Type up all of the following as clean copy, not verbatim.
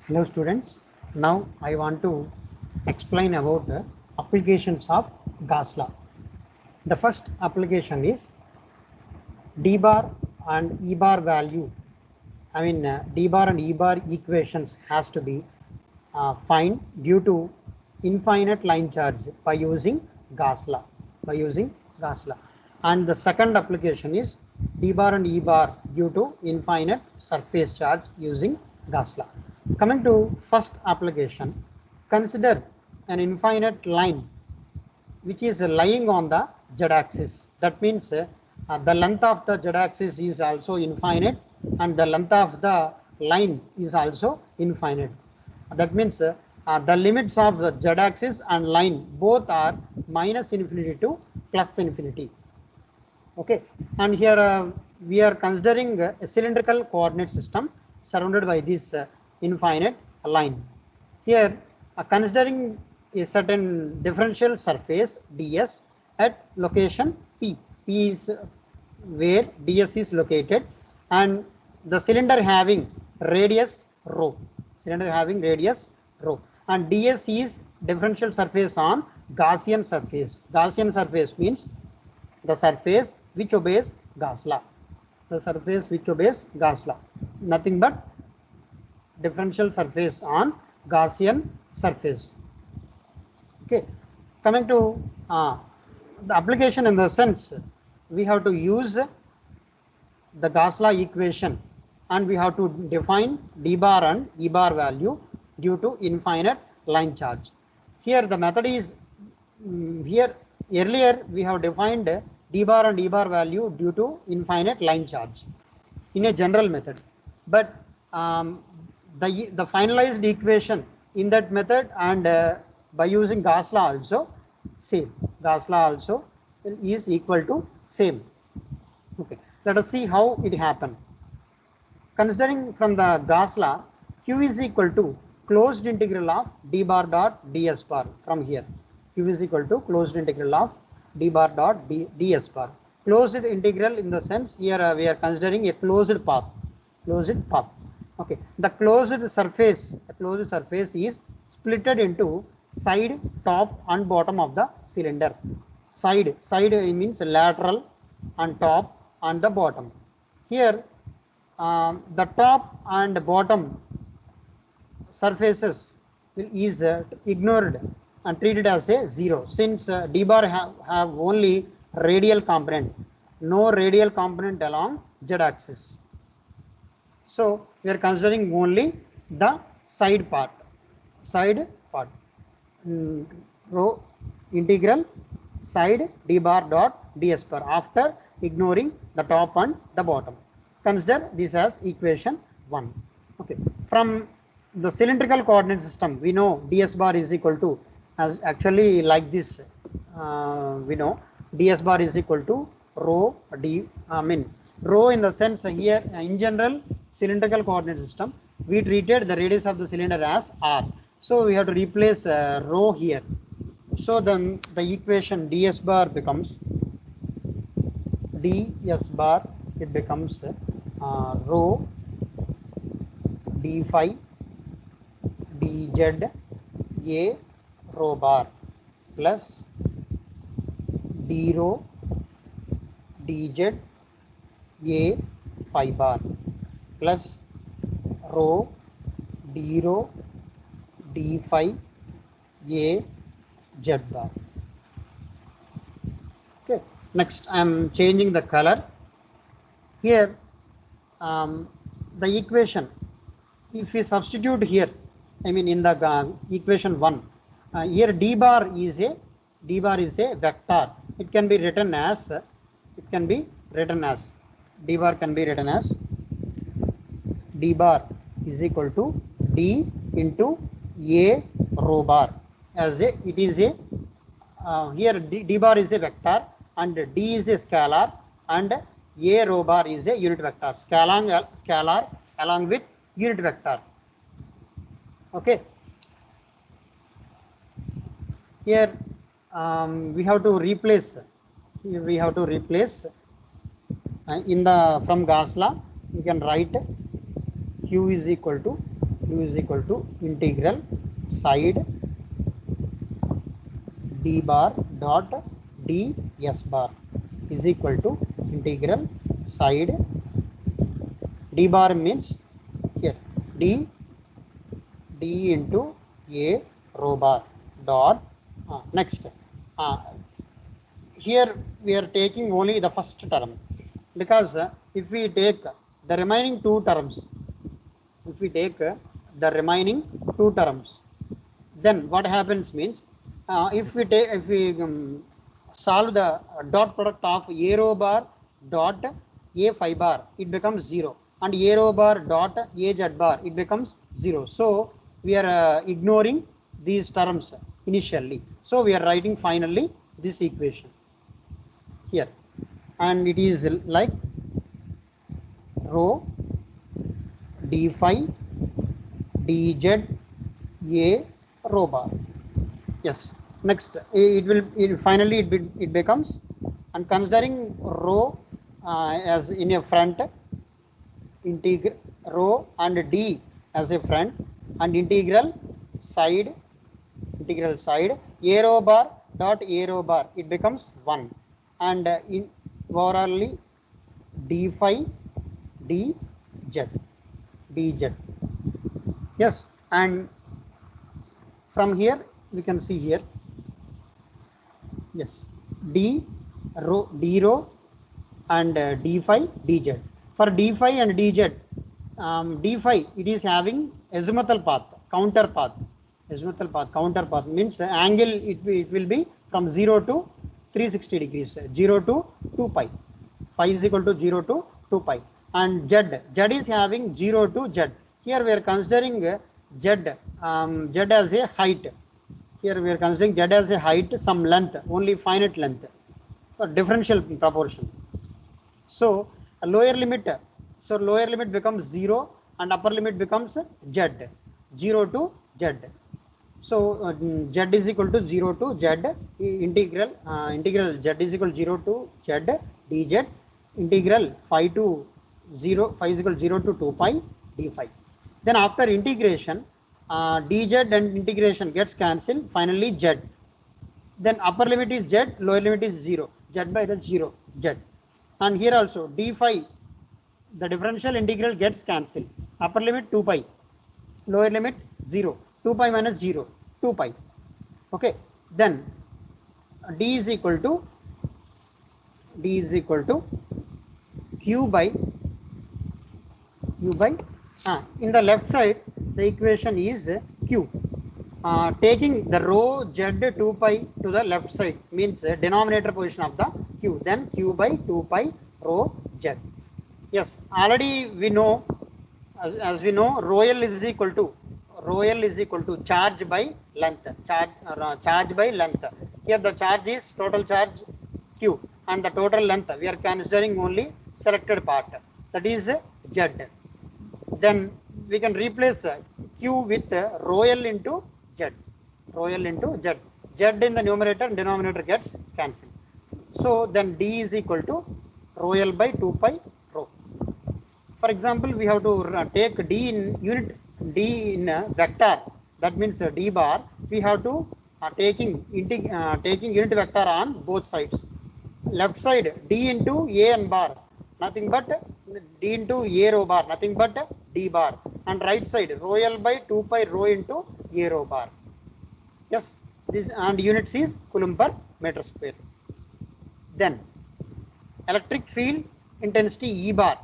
Hello students, now I want to explain about the applications of Gauss law. The first application is d bar and e bar value. D bar and e bar equations has to be find due to infinite line charge by using Gauss law. And the second application is d bar and e bar due to infinite surface charge using Gauss law. Coming to first application, consider an infinite line which is lying on the z-axis. That means the length of the z-axis is also infinite and the length of the line is also infinite. That means the limits of the z-axis and line both are minus infinity to plus infinity. Okay, and here we are considering a cylindrical coordinate system surrounded by this infinite line. Here considering a certain differential surface ds at location P. P is where ds is located, and the cylinder having radius rho. And ds is differential surface on Gaussian surface. Gaussian surface means the surface which obeys Gauss law. Nothing but differential surface on Gaussian surface. Okay, coming to the application, in the sense we have to use the Gauss law equation and we have to define d bar and e bar value due to infinite line charge. Here the method is here earlier we have defined d bar and e bar value due to infinite line charge in a general method, but the finalized equation in that method and by using Gauss law also same. Gauss law also is equal to same. Okay, let us see how it happened. Considering from the Gauss law, q is equal to closed integral of d bar dot ds bar. From here, q is equal to closed integral of d bar dot ds bar. Closed integral in the sense here we are considering a closed path. Okay, the closed surface is splitted into side, top and bottom of the cylinder. Side means lateral and top and the bottom. Here the top and bottom surfaces is ignored and treated as a zero, since d bar have only radial component, no radial component along z-axis. So we are considering only the side part. Rho integral side d bar dot ds bar after ignoring the top and the bottom. Consider this as equation 1. Okay, from the cylindrical coordinate system we know ds bar is equal to, as actually like this, we know ds bar is equal to rho rho in the sense here in general cylindrical coordinate system we treated the radius of the cylinder as r, so we have to replace rho here. So then the equation ds bar becomes rho d phi dz a rho bar plus d rho dz a phi bar plus rho d rho d phi a z bar. Okay, next I am changing the color. Here the equation, if we substitute here, in the equation 1, here d bar is a vector. It can be written as d bar is equal to d into a rho bar, as it is a here d bar is a vector and d is a scalar and a rho bar is a unit vector, scalar along with unit vector. Okay, here we have to replace in the from Gauss law we can write q is equal to u is equal to integral side d bar dot ds bar is equal to integral side d bar means here d into a rho bar dot next here we are taking only the first term, because if we take the remaining two terms, then what happens means, if we solve the dot product of a rho bar dot a phi bar, it becomes 0, and a rho bar dot a z bar, it becomes 0. So we are ignoring these terms initially, so we are writing finally this equation here, and it is like rho d phi dz a rho bar. Yes, next it becomes, and considering rho as in a front, integral rho and d as a front, and integral side a rho bar dot a rho bar, it becomes 1, and in overallly d phi dz. Yes, and from here we can see here, yes, d rho and d phi dz. For d phi and dz, d phi, it is having azimuthal path, counter path. Counter path means angle, it will be from 0 to 360 degrees, 0 to 2 pi. Phi is equal to 0 to 2 pi. And z is having 0 to z. Here we are considering z as a height. Here we are considering z as a height, some length, only finite length, differential proportion. So lower limit becomes 0, and upper limit becomes z, 0 to z. So z is equal to 0 to z, integral z is equal to 0 to z dz, integral phi to 0, phi is equal to 0 to 2 pi d phi. Then after integration, dz and integration gets cancelled, finally z. Then upper limit is z, lower limit is 0, z by the 0, z. And here also d phi, the differential integral gets cancelled, upper limit 2 pi, lower limit 0, 2 pi minus 0, 2 pi. Okay, then d is equal to q by in the left side the equation is q. Taking the rho z 2 pi to the left side means denominator position of the q, then q by 2 pi rho z. Yes, already we know, as we know, rho L is equal to charge by length. Charge by length. Here the charge is total charge q, and the total length we are considering only selected part, that is z. Then we can replace q with rho L into z. Z in the numerator and denominator gets cancelled. So then d is equal to rho L by 2 pi rho. For example, we have to take d in vector, that means d bar, we have to taking unit vector on both sides. Left side d into a n bar, nothing but d into a rho bar, nothing but d bar, and right side rho L by 2 pi rho into a rho bar. Yes, this, and units is coulomb per meter square. Then electric field intensity E bar.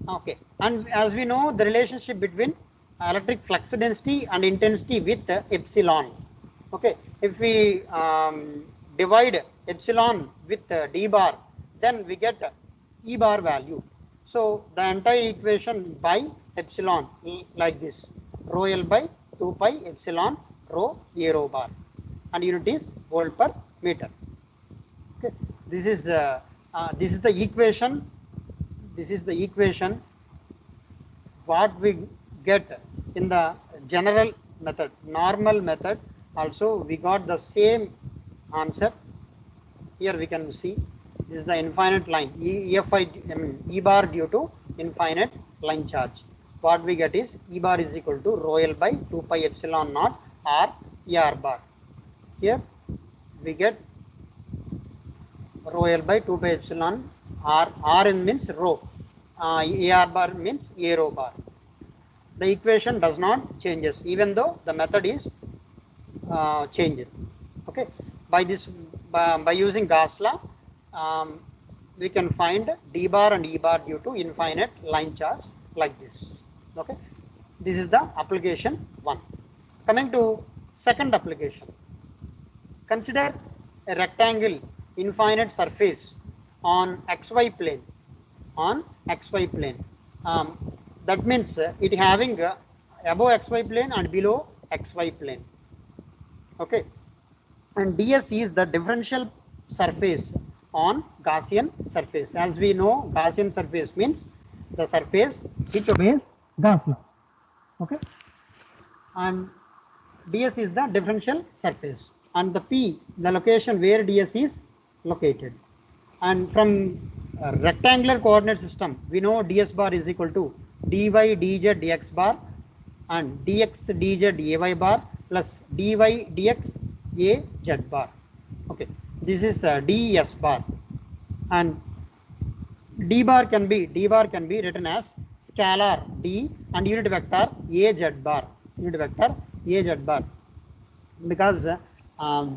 Okay, and as we know the relationship between electric flux density and intensity with epsilon. Okay, if we divide epsilon with d bar, then we get E bar value. So the entire equation by epsilon like this, rho L by 2 pi epsilon rho a rho bar, and unit is volt per meter. Okay, this is the equation. This is the equation what we get in the general method, normal method. Also we got the same answer. Here we can see this is the infinite line, E bar due to infinite line charge. what we get is E bar is equal to rho L by 2 pi epsilon naught R AR bar. Here we get rho L by 2 pi epsilon R. Rn means rho. AR bar means A rho bar. The equation does not changes even though the method is changed. Okay. By this, by using Gauss law, we can find D bar and E bar due to infinite line charge like this. Okay. This is the application 1. Coming to second application. Consider a rectangle infinite surface on xy plane. On xy plane. That means it having above xy plane and below xy plane. Okay. And ds is the differential surface on Gaussian surface. As we know, Gaussian surface means the surface which obeys Gauss law. Okay. And ds is the differential surface, and the P, the location where ds is located. And from rectangular coordinate system, we know ds bar is equal to dy dz dx bar and dx dz ay bar plus dy dx a z bar. Okay, this is des bar, and d bar can be written as scalar d and unit vector a z bar, because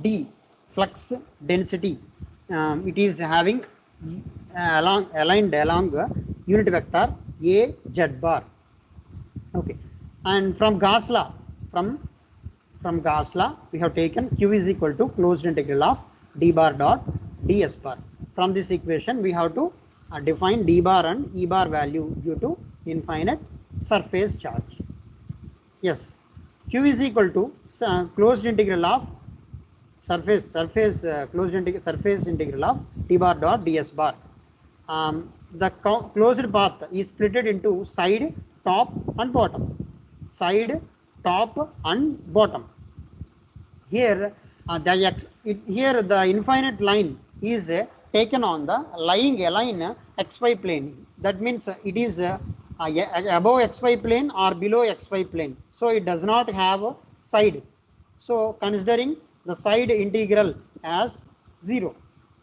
d flux density, it is having aligned along unit vector a z bar. Okay, and from Gauss law, from Gauss law, we have taken Q is equal to closed integral of d bar dot ds bar. From this equation, we have to define d bar and e bar value due to infinite surface charge. Yes, Q is equal to closed integral of surface integral of d bar dot ds bar. The closed path is split into side, top, and bottom. Side, top, and bottom. Here, the infinite line is taken on the lying align xy plane. That means it is above xy plane or below xy plane. So it does not have a side. So considering the side integral as 0,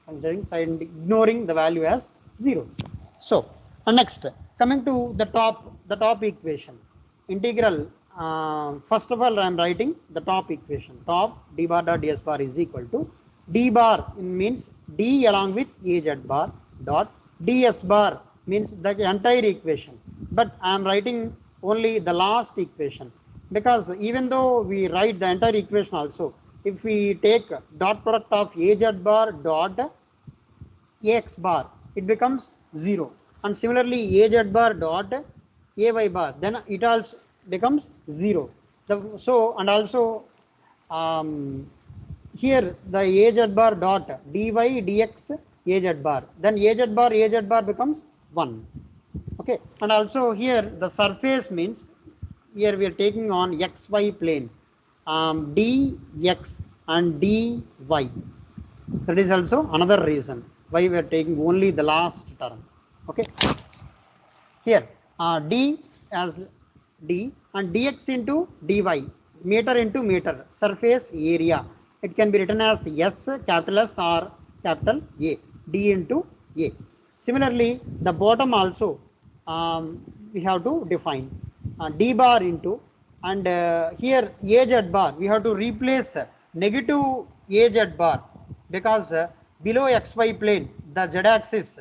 ignoring the value as 0. So next, coming to the top equation, integral. First of all, I am writing the top equation. Top d bar dot ds bar is equal to d bar means d along with az bar dot ds bar means the entire equation. But I am writing only the last equation, because even though we write the entire equation also, if we take dot product of az bar dot ax bar, it becomes 0. And similarly az bar dot ay bar, then it also becomes 0. And also here the az bar dot dy dx az bar, then az bar becomes 1. Okay, and also here the surface means here we are taking on xy plane, dx and dy. That is also another reason why we are taking only the last term. Okay, here d as d and dx into dy, meter into meter, surface area. It can be written as S, capital S, or capital A, d into a. Similarly, the bottom also we have to define d bar into, and here az bar we have to replace negative az bar, because below xy plane the z-axis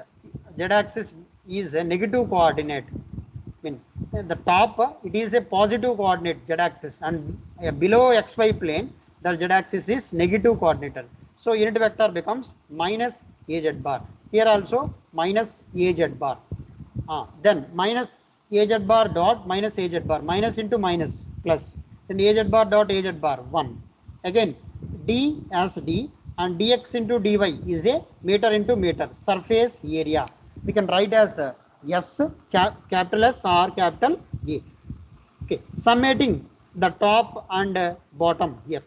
is a negative coordinate. The top it is a positive coordinate z-axis, and below xy plane the z-axis is negative coordinate. So unit vector becomes minus az bar. Here also minus az bar. Then minus az bar dot minus az bar, minus into minus plus, then az bar dot az bar 1. Again d as d and dx into dy is a meter into meter, surface area. We can write as S, capital S or capital A. Okay, summating the top and bottom here.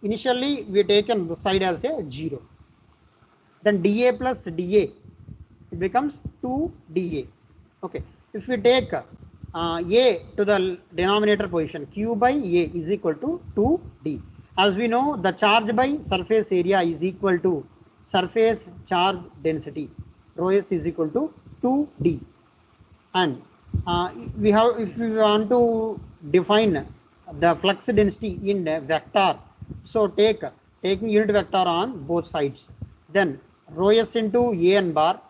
Initially we taken the side as a 0. Then dA plus dA, it becomes 2 dA. Okay, if we take A to the denominator position, Q by A is equal to 2D. As we know, the charge by surface area is equal to surface charge density. Rho S is equal to 2D. And we have, if we want to define the flux density in the vector, so taking unit vector on both sides, then rho S into A n bar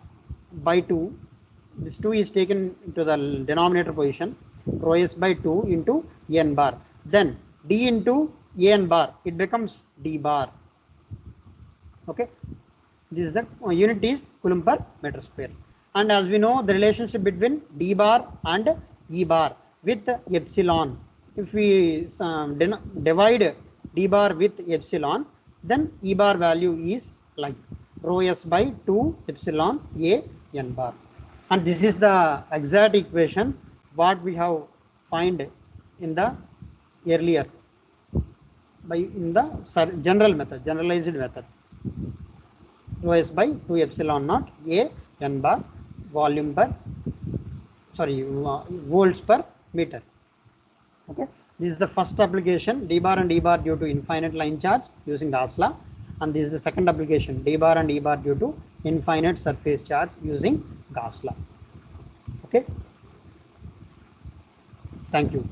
by 2, this 2 is taken to the denominator position, rho S by 2 into n bar, then d into a n bar, it becomes d bar. Okay, this is the unit is coulomb per meter square. And as we know, the relationship between d bar and e bar with epsilon, if we divide d bar with epsilon, then e bar value is like rho S by 2 epsilon a n bar. And this is the exact equation what we have find in the earlier by in the generalized method. Rho S by 2 epsilon naught a n bar volume per volts per meter. Okay, this is the first application, d bar and e bar due to infinite line charge using Gauss law, and this is the second application, d bar and e bar due to infinite surface charge using Gauss law. Okay, thank you.